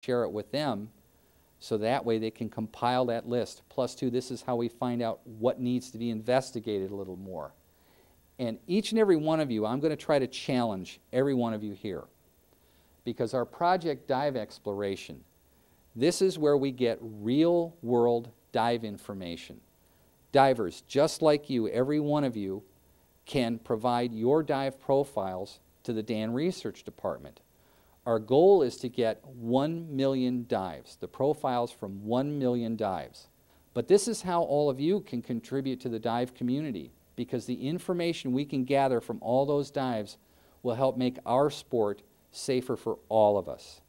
share it with them, so that way they can compile that list. Plus, too, this is how we find out what needs to be investigated a little more. And each and every one of you, I'm going to try to challenge every one of you here. Because our project Dive Exploration, this is where we get real-world dive information. Divers, just like you, every one of you, can provide your dive profiles to the Dan Research Department. Our goal is to get 1 million dives, the profiles from 1 million dives. But this is how all of you can contribute to the dive community, because the information we can gather from all those dives will help make our sport safer for all of us.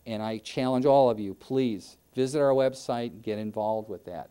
And I challenge all of you, please visit our website and get involved with that.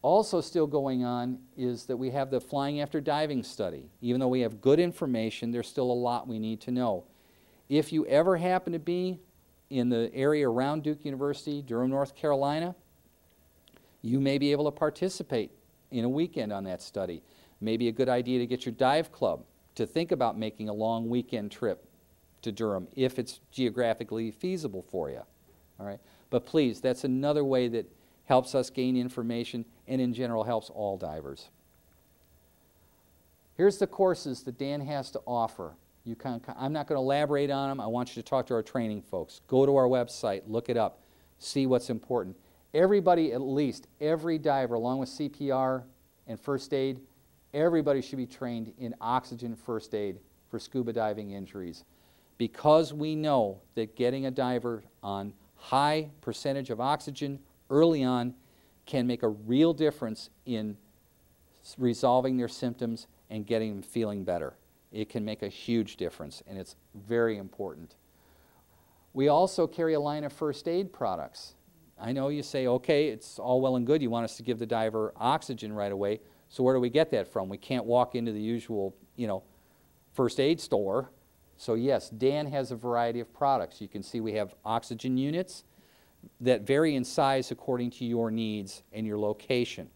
Also still going on is that we have the Flying After Diving study. Even though we have good information, there's still a lot we need to know. If you ever happen to be in the area around Duke University, Durham, North Carolina, you may be able to participate in a weekend on that study. Maybe a good idea to get your dive club to think about making a long weekend trip to Durham if it's geographically feasible for you. All right? But please, that's another way that helps us gain information and in general helps all divers. Here's the courses that Dan has to offer. I'm not going to elaborate on them. I want you to talk to our training folks. Go to our website, look it up, see what's important. Everybody, at least every diver, along with CPR and first aid, everybody should be trained in oxygen first aid for scuba diving injuries, because we know that getting a diver on high percentage of oxygen early on can make a real difference in resolving their symptoms and getting them feeling better. It can make a huge difference, and it's very important. We also carry a line of first aid products. I know you say, okay, it's all well and good, you want us to give the diver oxygen right away, so where do we get that from? We can't walk into the usual, first aid store. So yes, Dan has a variety of products. You can see we have oxygen units that vary in size according to your needs and your location.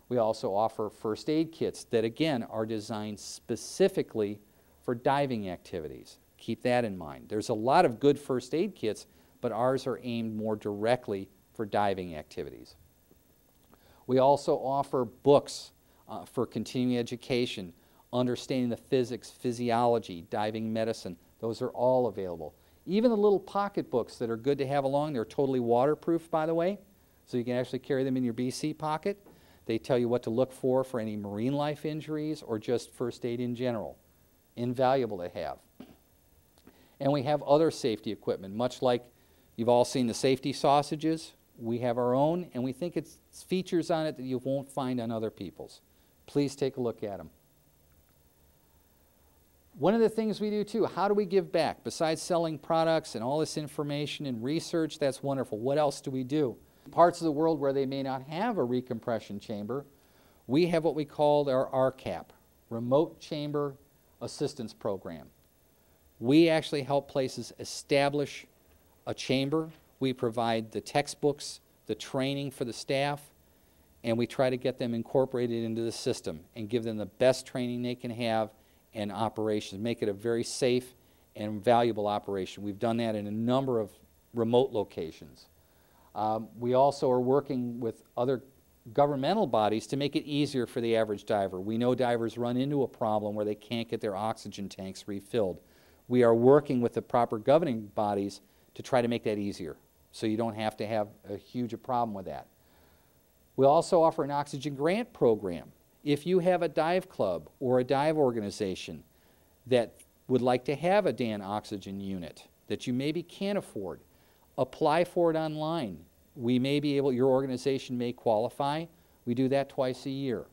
We also offer first aid kits that, again, are designed specifically for diving activities. Keep that in mind. There's a lot of good first aid kits, but ours are aimed more directly for diving activities. We also offer books for continuing education, understanding the physics, physiology, diving medicine. Those are all available. Even the little pocket books that are good to have along, they're totally waterproof, by the way, so you can actually carry them in your BC pocket. They tell you what to look for any marine life injuries or just first aid in general. Invaluable to have. And we have other safety equipment, much like you've all seen the safety sausages. We have our own, and we think it's features on it that you won't find on other people's. Please take a look at them. One of the things we do too, how do we give back? Besides selling products and all this information and research, that's wonderful. What else do we do? Parts of the world where they may not have a recompression chamber, we have what we call our RCAP, Remote Chamber Assistance Program. We actually help places establish a chamber. We provide the textbooks, the training for the staff, and we try to get them incorporated into the system and give them the best training they can have and operations, make it a very safe and valuable operation. We've done that in a number of remote locations. We also are working with other governmental bodies to make it easier for the average diver. We know divers run into a problem where they can't get their oxygen tanks refilled. We are working with the proper governing bodies to try to make that easier, so you don't have to have a huge problem with that. We also offer an oxygen grant program. If you have a dive club or a dive organization that would like to have a Dan oxygen unit that you maybe can't afford, apply for it online. We may be able, your organization may qualify. We do that twice a year.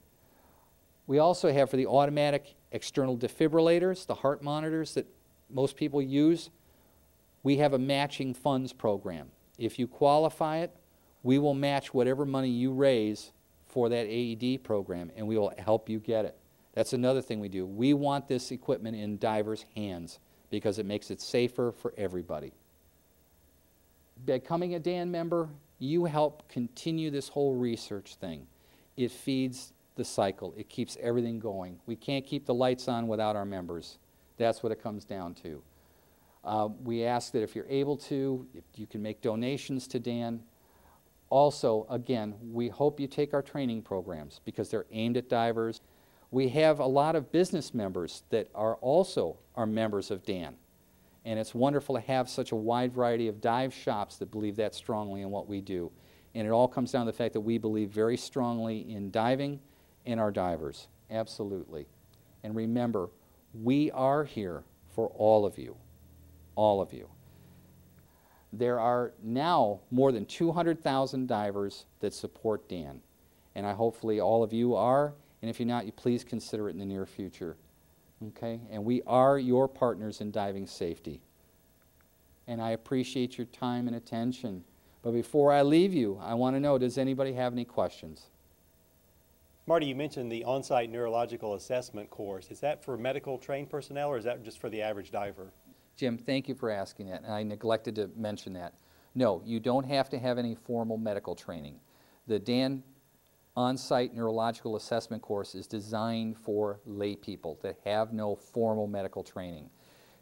We also have for the automatic external defibrillators, the heart monitors that most people use, we have a matching funds program. If you qualify it, we will match whatever money you raise for that AED program, and we will help you get it. That's another thing we do. We want this equipment in divers' hands because it makes it safer for everybody. Becoming a Dan member, you help continue this whole research thing. It feeds the cycle. It keeps everything going. We can't keep the lights on without our members. That's what it comes down to. We ask that if you're able to, if you can make donations to Dan. Also, again, we hope you take our training programs because they're aimed at divers. We have a lot of business members that are also members of Dan. And it's wonderful to have such a wide variety of dive shops that believe that strongly in what we do. And it all comes down to the fact that we believe very strongly in diving and our divers. Absolutely. And remember, we are here for all of you. All of you. There are now more than 200,000 divers that support Dan. And hopefully all of you are. And if you're not, you please consider it in the near future. Okay? And we are your partners in diving safety. And I appreciate your time and attention. But before I leave you, I want to know, does anybody have any questions? Marty, you mentioned the on-site neurological assessment course. Is that for medical trained personnel or is that just for the average diver? Jim, thank you for asking that, and I neglected to mention that. No, you don't have to have any formal medical training. The Dan on-site neurological assessment course is designed for lay people that have no formal medical training.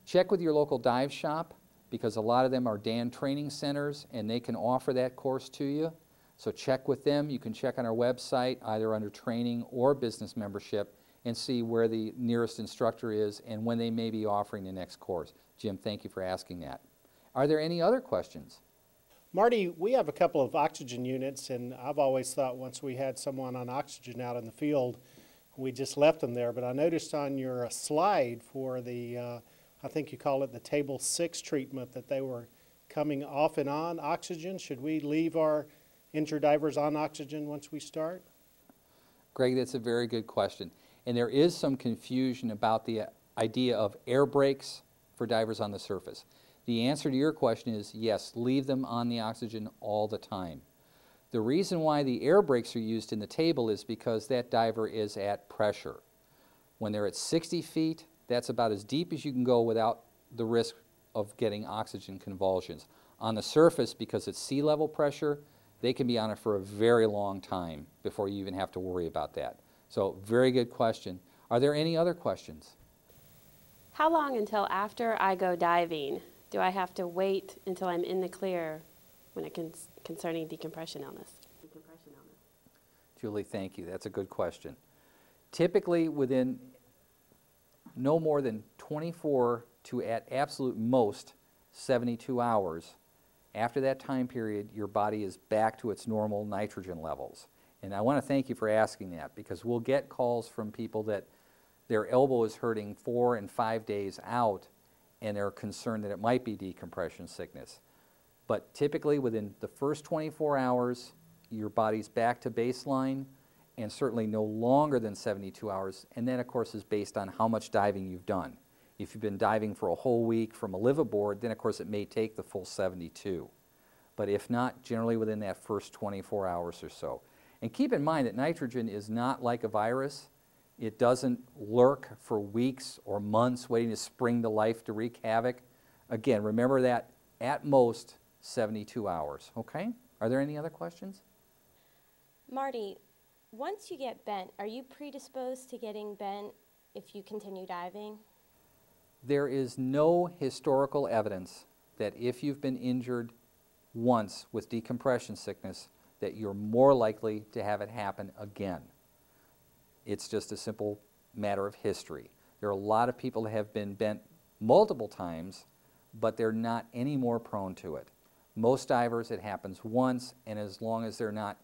Check with your local dive shop because a lot of them are Dan training centers and they can offer that course to you. So check with them. You can check on our website either under training or business membership and see where the nearest instructor is and when they may be offering the next course. Jim, thank you for asking that. Are there any other questions? Marty, we have a couple of oxygen units, and I've always thought once we had someone on oxygen out in the field, we just left them there. But I noticed on your slide for the, I think you call it the table 6 treatment, that they were coming off and on oxygen. Should we leave our injured divers on oxygen once we start? Greg, that's a very good question. And there is some confusion about the idea of air brakes for divers on the surface. The answer to your question is yes, leave them on the oxygen all the time. The reason why the air brakes are used in the table is because that diver is at pressure. When they're at 60 feet, that's about as deep as you can go without the risk of getting oxygen convulsions. On the surface, because it's sea level pressure, they can be on it for a very long time before you even have to worry about that. So, very good question. Are there any other questions? How long until after I go diving do I have to wait until I'm in the clear when it concerning decompression illness? Julie, thank you. That's a good question. Typically within no more than 24 to at absolute most 72 hours, after that time period, your body is back to its normal nitrogen levels. And I want to thank you for asking that because we'll get calls from people that their elbow is hurting 4 and 5 days out and they're concerned that it might be decompression sickness. But typically within the first 24 hours, your body's back to baseline and certainly no longer than 72 hours. And that, of course, is based on how much diving you've done. If you've been diving for a whole week from a liveaboard, then, of course, it may take the full 72. But if not, generally within that first 24 hours or so. And keep in mind that nitrogen is not like a virus. It doesn't lurk for weeks or months waiting to spring to life to wreak havoc. Again, remember that at most 72 hours, okay? Are there any other questions? Marty, once you get bent, are you predisposed to getting bent if you continue diving? There is no historical evidence that if you've been injured once with decompression sickness, that you're more likely to have it happen again. It's just a simple matter of history. There are a lot of people that have been bent multiple times, but they're not any more prone to it. Most divers, it happens once, and as long as they're not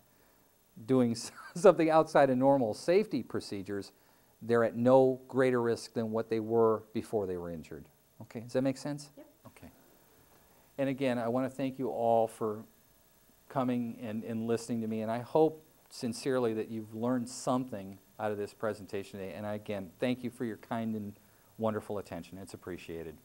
doing something outside of normal safety procedures, they're at no greater risk than what they were before they were injured. Okay, does that make sense? Yep. Okay. And again, I want to thank you all for coming and listening to me, and I hope sincerely that you've learned something out of this presentation today. And again, thank you for your kind and wonderful attention. It's appreciated.